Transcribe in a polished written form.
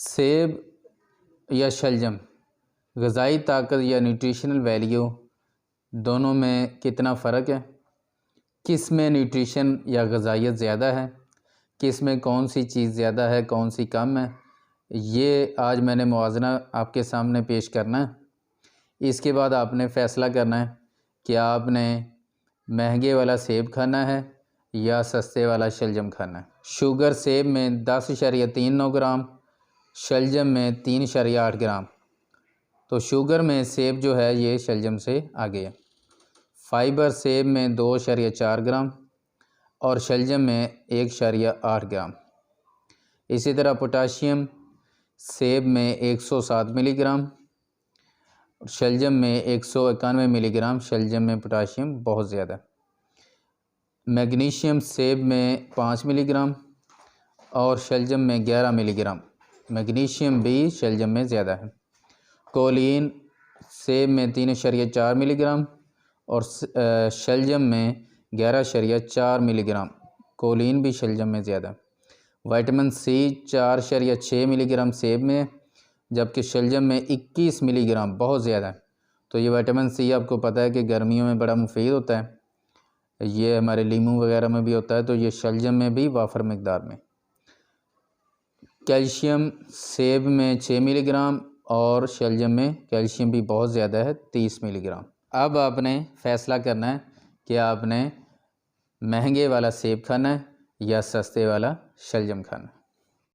सेब या शलजम ग़िज़ाई ताकत या न्यूट्रिशनल वैल्यू दोनों में कितना फ़र्क है, किस में न्यूट्रिशन या ग़िज़ाइयत ज़्यादा है, किस में कौन सी चीज़ ज़्यादा है कौन सी कम है, ये आज मैंने मुवाज़ना आपके सामने पेश करना है। इसके बाद आपने फ़ैसला करना है कि आपने महंगे वाला सेब खाना है या सस्ते वाला शलजम खाना है। शुगर सेब में 10.39 ग्राम, शलजम में 3.8 ग्राम। तो शुगर में सेब जो है ये शलजम से आगे है। फ़ाइबर सेब में 2.4 ग्राम और शलजम में 1.8 ग्राम। इसी तरह पोटाशियम सेब में 107 मिलीग्राम, शलजम में 191 मिलीग्राम। शलजम में पोटाशियम बहुत ज़्यादा। मैग्नीशियम सेब में 5 मिलीग्राम और शलजम में 11 मिलीग्राम। मैग्नीशियम भी शलजम में ज़्यादा है। कोलिन सेब में 3.4 मिलीग्राम और शलजम में 11.4 मिलीग्राम। कोलिन भी शलजम में ज़्यादा। विटामिन सी 4.6 मिलीग्राम सेब में, जबकि शलजम में 21 मिलीग्राम बहुत ज़्यादा है। तो ये विटामिन सी आपको पता है कि गर्मियों में बड़ा मुफीद होता है, ये हमारे लीमू वगैरह में भी होता है, तो ये शलजम में भी वाफर मकदार में। कैल्शियम सेब में 6 मिलीग्राम और शलजम में कैल्शियम भी बहुत ज़्यादा है 30 मिलीग्राम। अब आपने फ़ैसला करना है कि आपने महंगे वाला सेब खाना है या सस्ते वाला शलजम खाना है।